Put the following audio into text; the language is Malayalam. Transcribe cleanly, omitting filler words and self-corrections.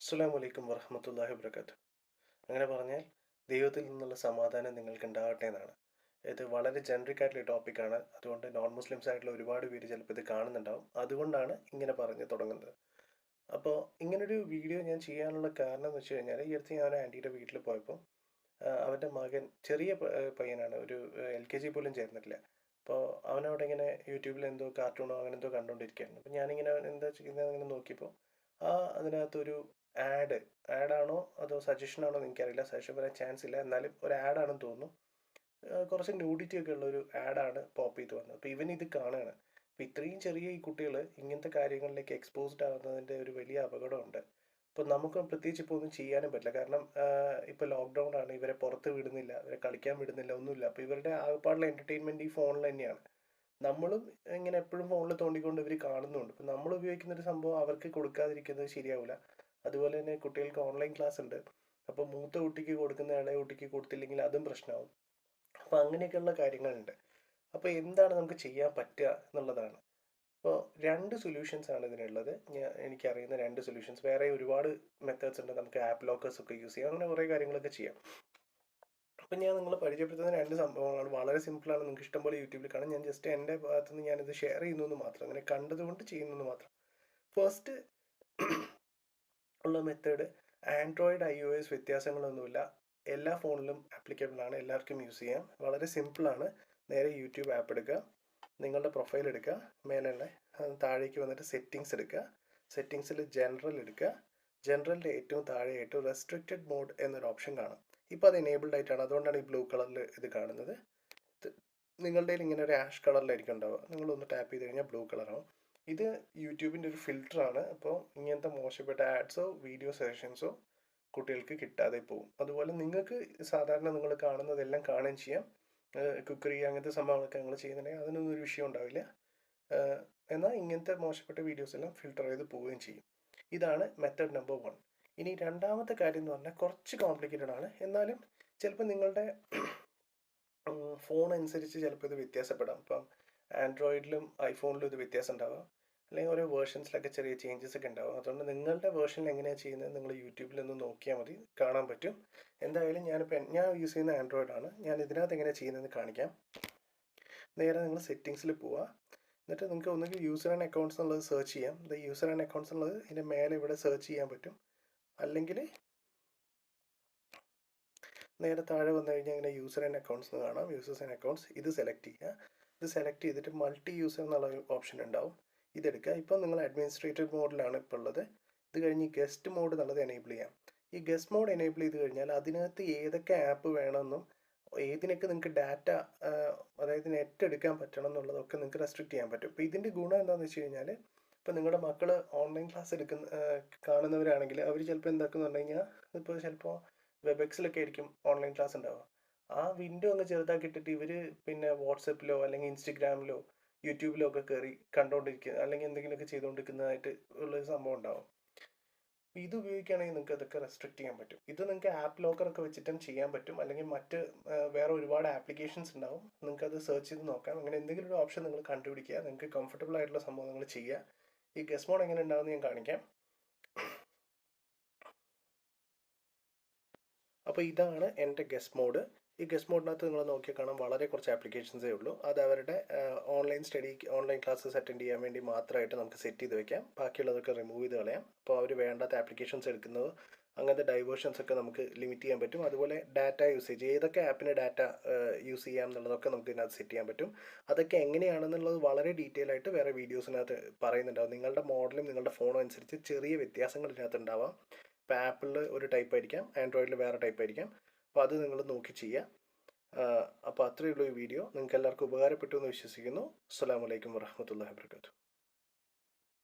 അസ്സലാമു അലൈക്കും വറഹ്മത്തുള്ളാഹി വബറകാതുഹു. അങ്ങനെ പറഞ്ഞാൽ ദൈവത്തിൽ നിന്നുള്ള സമാധാനം നിങ്ങൾക്ക് ഉണ്ടാകട്ടെ എന്നാണ്. ഇത് വളരെ ജനറിക് ആയിട്ടുള്ള ടോപ്പിക്കാണ്. അതുകൊണ്ട് നോൺ മുസ്ലിംസ് ആയിട്ടുള്ള ഒരുപാട് പേര് ചിലപ്പോൾ ഇത് കാണുന്നുണ്ടാവും. അതുകൊണ്ടാണ് ഇങ്ങനെ പറഞ്ഞ് തുടങ്ങുന്നത്. അപ്പോൾ ഇങ്ങനൊരു വീഡിയോ ഞാൻ ചെയ്യാനുള്ള കാരണം എന്ന് വെച്ച് കഴിഞ്ഞാൽ ഈ അടുത്ത് ഞാൻ ആൻറ്റിയുടെ വീട്ടിൽ പോയപ്പോൾ അവൻ്റെ മകൻ ചെറിയ പയ്യനാണ്, ഒരു LKG പോലും ചേർന്നിട്ടില്ല. അപ്പോൾ അവനവിടെ ഇങ്ങനെ യൂട്യൂബിൽ എന്തോ കാർട്ടൂണോ അങ്ങനെ എന്തോ കണ്ടുകൊണ്ടിരിക്കുകയായിരുന്നു. അപ്പോൾ ഞാനിങ്ങനെ അവൻ എന്താ ചെയ്യുന്നതെന്ന് നോക്കിയപ്പോൾ അതിനകത്തൊരു ആഡ് ആഡാണോ അതോ സജഷനാണോ എന്ന് എനിക്കറിയില്ല. സജഷൻ വരാൻ ചാൻസ് ഇല്ല, എന്നാലും ഒരു ആഡാണെന്ന് തോന്നുന്നു. കുറച്ച് ന്യൂഡിറ്റി ഒക്കെ ഉള്ള ഒരു ആഡാണ് പോപ്പ് ചെയ്ത് വന്നത്. അപ്പോൾ ഇവൻ ഇത് കാണുകയാണ്. അപ്പോൾ ഇത്രയും ചെറിയ ഈ കുട്ടികൾ ഇങ്ങനത്തെ കാര്യങ്ങളിലേക്ക് എക്സ്പോസ്ഡ് ആവുന്നതിൻ്റെ ഒരു വലിയ അപകടമുണ്ട്. അപ്പോൾ നമുക്ക് പ്രത്യേകിച്ച് ഇപ്പോൾ ഒന്നും ചെയ്യാനും പറ്റില്ല. കാരണം ഇപ്പോൾ ലോക്ക്ഡൗൺ ആണ്, ഇവരെ പുറത്ത് വിടുന്നില്ല, ഇവരെ കളിക്കാൻ വിടുന്നില്ല, ഒന്നുമില്ല. അപ്പോൾ ഇവരുടെ ആകെപ്പാടുള്ള എൻ്റർടൈൻമെൻറ്റ് ഈ ഫോണിൽ തന്നെയാണ്. നമ്മളും ഇങ്ങനെ എപ്പോഴും ഫോണിൽ തോണ്ടിക്കൊണ്ട് ഇവർ കാണുന്നുണ്ട്. അപ്പോൾ നമ്മൾ ഉപയോഗിക്കുന്ന ഒരു സംഭവം അവർക്ക് കൊടുക്കാതിരിക്കുന്നത് ശരിയാവില്ല. അതുപോലെ തന്നെ കുട്ടികൾക്ക് ഓൺലൈൻ ക്ലാസ് ഉണ്ട്. അപ്പോൾ മൂത്ത കുട്ടിക്ക് കൊടുക്കുന്ന ഇളയ കുട്ടിക്ക് കൊടുത്തില്ലെങ്കിൽ അതും പ്രശ്നമാവും. അപ്പോൾ അങ്ങനെയൊക്കെയുള്ള കാര്യങ്ങളുണ്ട്. അപ്പോൾ എന്താണ് നമുക്ക് ചെയ്യാൻ പറ്റുക എന്നുള്ളതാണ്. അപ്പോൾ രണ്ട് സൊല്യൂഷൻസ് ആണ് ഇതിനുള്ളത്. എനിക്കറിയുന്ന രണ്ട് സൊല്യൂഷൻസ്. വേറെ ഒരുപാട് മെത്തേഡ്സ് ഉണ്ട്. നമുക്ക് ആപ്പ് ലോക്കേഴ്സ് ഒക്കെ യൂസ് ചെയ്യാം, അങ്ങനെ കുറേ കാര്യങ്ങളൊക്കെ ചെയ്യാം. അപ്പം ഞാൻ നിങ്ങളെ പരിചയപ്പെടുത്തുന്ന രണ്ട് സംഭവങ്ങളാണ്. വളരെ സിമ്പിളാണ്, നിങ്ങൾക്ക് ഇഷ്ടംപോലെ യൂട്യൂബിൽ കാണാം. ഞാൻ ജസ്റ്റ് എൻ്റെ ഭാഗത്തുനിന്ന് ഞാനിത് ഷെയർ ചെയ്യുന്നു മാത്രം, അങ്ങനെ കണ്ടതുകൊണ്ട് ചെയ്യുന്നു മാത്രം. ഫസ്റ്റ് ഉള്ള മെത്തേഡ് ആൻഡ്രോയിഡ് iOS വ്യത്യാസങ്ങളൊന്നുമില്ല, എല്ലാ ഫോണിലും ആപ്ലിക്കബിൾ ആണ്, എല്ലാവർക്കും യൂസ് ചെയ്യാം. വളരെ സിമ്പിളാണ്. നേരെ യൂട്യൂബ് ആപ്പ് എടുക്കുക, നിങ്ങളുടെ പ്രൊഫൈൽ എടുക്കുക, മേലുള്ള താഴേക്ക് വന്നിട്ട് സെറ്റിങ്സ് എടുക്കുക. സെറ്റിങ്സിൽ ജനറൽ എടുക്കുക. ജനറലിൻ്റെ ഏറ്റവും താഴെയായിട്ട് റെസ്ട്രിക്റ്റഡ് മോഡ് എന്നൊരു ഓപ്ഷൻ കാണും. ഇപ്പോൾ അത് എനേബിൾഡ് ആയിട്ടാണ്, അതുകൊണ്ടാണ് ഈ ബ്ലൂ കളറിൽ ഇത് കാണുന്നത്. നിങ്ങളുടെ കയ്യിൽ ഇങ്ങനെ ഒരു ആഷ് കളറിലായിരിക്കും ഉണ്ടാവുക. നിങ്ങളൊന്ന് ടാപ്പ് ചെയ്ത് കഴിഞ്ഞാൽ ബ്ലൂ കളറാവും. ഇത് യൂട്യൂബിൻ്റെ ഒരു ഫിൽറ്ററാണ്. അപ്പോൾ ഇങ്ങനത്തെ മോശപ്പെട്ട ആഡ്സോ വീഡിയോ സെഷൻസോ കുട്ടികൾക്ക് കിട്ടാതെ പോകും. അതുപോലെ നിങ്ങൾക്ക് സാധാരണ നിങ്ങൾ കാണുന്നതെല്ലാം കാണുകയും ചെയ്യാം. കുക്കറി അങ്ങനത്തെ സംഭവങ്ങളൊക്കെ നിങ്ങൾ ചെയ്യുന്നുണ്ടെങ്കിൽ അതിനൊന്നും ഒരു വിഷയം ഉണ്ടാവില്ല. എന്നാൽ ഇങ്ങനത്തെ മോശപ്പെട്ട വീഡിയോസ് എല്ലാം ഫിൽട്ടർ ചെയ്ത് പോവുകയും ചെയ്യും. ഇതാണ് മെത്തേഡ് നമ്പർ 1. ഇനി രണ്ടാമത്തെ കാര്യം എന്ന് പറഞ്ഞാൽ കുറച്ച് കോംപ്ലിക്കേറ്റഡ് ആണ്. എന്നാലും ചിലപ്പോൾ നിങ്ങളുടെ ഫോൺ അനുസരിച്ച് ചിലപ്പോൾ ഇത് വ്യത്യാസപ്പെടാം. ഇപ്പം ആൻഡ്രോയിഡിലും ഐഫോണിലും ഇത് വ്യത്യാസം ഉണ്ടാവാം, അല്ലെങ്കിൽ ഓരോ വേർഷൻസിലൊക്കെ ചെറിയ ചേഞ്ചസ് ഒക്കെ ഉണ്ടാവും. അതുകൊണ്ട് നിങ്ങളുടെ വേർഷനിൽ എങ്ങനെയാണ് ചെയ്യുന്നത് നിങ്ങൾ യൂട്യൂബിലൊന്ന് നോക്കിയാൽ മതി, കാണാൻ പറ്റും. എന്തായാലും ഞാൻ യൂസ് ചെയ്യുന്ന ആൻഡ്രോയിഡാണ്. ഞാൻ ഇതിനകത്ത് എങ്ങനെയാണ് ചെയ്യുന്നതെന്ന് കാണിക്കാം. നേരെ നിങ്ങൾ സെറ്റിങ്സിൽ പോവുക. എന്നിട്ട് നിങ്ങൾക്ക് ഒന്നുകിൽ യൂസർ ആൻഡ് അക്കൗണ്ട്സ് എന്നുള്ളത് സെർച്ച് ചെയ്യാം. ഇത് യൂസർ ആൻഡ് അക്കൗണ്ട്സ് എന്നുള്ളത് ഇതിൻ്റെ മേലെ ഇവിടെ സെർച്ച് ചെയ്യാൻ പറ്റും. അല്ലെങ്കിൽ നേരെ താഴെ വന്നു കഴിഞ്ഞാൽ ഇങ്ങനെ യൂസർ ആൻഡ് അക്കൗണ്ട്സ് എന്ന് കാണാം. യൂസേഴ്സ് ആൻഡ് അക്കൗണ്ട്സ് ഇത് സെലക്ട് ചെയ്യുക. ഇത് സെലക്ട് ചെയ്തിട്ട് മൾട്ടി യൂസർ എന്നുള്ള ഓപ്ഷൻ ഉണ്ടാവും, ഇതെടുക്കുക. ഇപ്പോൾ നിങ്ങൾ അഡ്മിനിസ്ട്രേറ്റീവ് മോഡിലാണ് ഇപ്പോൾ ഉള്ളത്. ഇത് കഴിഞ്ഞ് ഗസ്റ്റ് മോഡ് എന്നുള്ളത് എനേബിൾ ചെയ്യാം. ഈ ഗസ്റ്റ് മോഡ് എനേബിൾ ചെയ്ത് കഴിഞ്ഞാൽ അതിനകത്ത് ഏതൊക്കെ ആപ്പ് വേണമെന്നും ഏതിനൊക്കെ നിങ്ങൾക്ക് ഡാറ്റ, അതായത് നെറ്റ് എടുക്കാൻ പറ്റണം എന്നുള്ളതൊക്കെ നിങ്ങൾക്ക് റെസ്ട്രിക്റ്റ് ചെയ്യാൻ പറ്റും. ഇപ്പോൾ ഇതിൻ്റെ ഗുണം എന്താണെന്ന് വെച്ച് കഴിഞ്ഞാൽ, ഇപ്പോൾ നിങ്ങളുടെ മക്കൾ ഓൺലൈൻ ക്ലാസ് കാണുന്നവരാണെങ്കിൽ അവർ ചിലപ്പോൾ എന്താക്കുന്നു പറഞ്ഞു കഴിഞ്ഞാൽ, ഇപ്പോൾ ചിലപ്പോൾ വെബെക്സിലൊക്കെ ആയിരിക്കും ഓൺലൈൻ ക്ലാസ് ഉണ്ടാവുക. ആ വിൻഡോ അങ്ങ് ചെറുതാക്കിയിട്ടിട്ട് ഇവർ പിന്നെ വാട്സപ്പിലോ അല്ലെങ്കിൽ ഇൻസ്റ്റഗ്രാമിലോ യൂട്യൂബിലോ ഒക്കെ കയറി കണ്ടുകൊണ്ടിരിക്കുക, അല്ലെങ്കിൽ എന്തെങ്കിലുമൊക്കെ ചെയ്തുകൊണ്ടിരിക്കുന്നതായിട്ട് ഉള്ളൊരു സംഭവം ഉണ്ടാവും. ഇത് ഉപയോഗിക്കുകയാണെങ്കിൽ നിങ്ങൾക്ക് അതൊക്കെ റെസ്ട്രിക്റ്റ് ചെയ്യാൻ പറ്റും. ഇത് നിങ്ങൾക്ക് ആപ്പ് ലോക്കറൊക്കെ വെച്ചിട്ടും ചെയ്യാൻ പറ്റും, അല്ലെങ്കിൽ മറ്റ് വേറെ ഒരുപാട് ആപ്ലിക്കേഷൻസ് ഉണ്ടാവും, നിങ്ങൾക്ക് അത് സെർച്ച് ചെയ്ത് നോക്കാം. അങ്ങനെ എന്തെങ്കിലും ഒരു ഓപ്ഷൻ നിങ്ങൾ കണ്ടുപിടിക്കുക, നിങ്ങൾക്ക് കംഫർട്ടബിൾ ആയിട്ടുള്ള സംഭവം നിങ്ങൾ ചെയ്യുക. ഈ ഗസ്റ്റ് മോഡ് എങ്ങനെ ഉണ്ടാവുമെന്ന് ഞാൻ കാണിക്കാം. അപ്പോൾ ഇതാണ് എൻ്റെ ഗസ്റ്റ് മോഡ്. ഈ ഗസ്റ്റ് മോഡിനകത്ത് നിങ്ങൾ നോക്കിയാൽ കാണാം വളരെ കുറച്ച് ആപ്ലിക്കേഷൻസേ ഉള്ളൂ. അത് അവരുടെ ഓൺലൈൻ ക്ലാസ്സസ് അറ്റൻഡ് ചെയ്യാൻ വേണ്ടി മാത്രമായിട്ട് നമുക്ക് സെറ്റ് ചെയ്ത് വെക്കാം. ബാക്കിയുള്ളതൊക്കെ റിമൂവ് ചെയ്ത് കളയാം. അപ്പോൾ അവർ വേണ്ടാത്ത ആപ്ലിക്കേഷൻസ് എടുക്കുന്നത്, അങ്ങനത്തെ ഡൈവേർഷൻസ് ഒക്കെ നമുക്ക് ലിമിറ്റ് ചെയ്യാൻ പറ്റും. അതുപോലെ ഡാറ്റ യൂസേജ്, ഏതൊക്കെ ആപ്പിന് ഡാറ്റ യൂസ് ചെയ്യാം എന്നുള്ളതൊക്കെ നമുക്ക് ഇതിനകത്ത് സെറ്റ് ചെയ്യാൻ പറ്റും. അതൊക്കെ എങ്ങനെയാണെന്നുള്ളത് വളരെ ഡീറ്റെയിൽ ആയിട്ട് വേറെ വീഡിയോസിനകത്ത് പറയുന്നുണ്ടാവും. നിങ്ങളുടെ മോഡലും നിങ്ങളുടെ ഫോണും അനുസരിച്ച് ചെറിയ വ്യത്യാസങ്ങൾ ഇതിനകത്ത് ഉണ്ടാവാം. ഇപ്പോൾ ആപ്പിളിൽ ഒരു ടൈപ്പ് ആയിരിക്കാം, ആൻഡ്രോയിഡിൽ വേറെ ടൈപ്പ് ആയിരിക്കാം. അപ്പോൾ അത് നിങ്ങൾ നോക്കി ചെയ്യുക. അപ്പോൾ അത്രയേ ഉള്ളൂ ഈ വീഡിയോ. നിങ്ങൾക്ക് എല്ലാവർക്കും ഉപകാരപ്പെട്ടു എന്ന് വിശ്വസിക്കുന്നു. അസ്സലാമു അലൈക്കും വറഹ്മത്തുള്ളാഹി വബറകാതുഹു.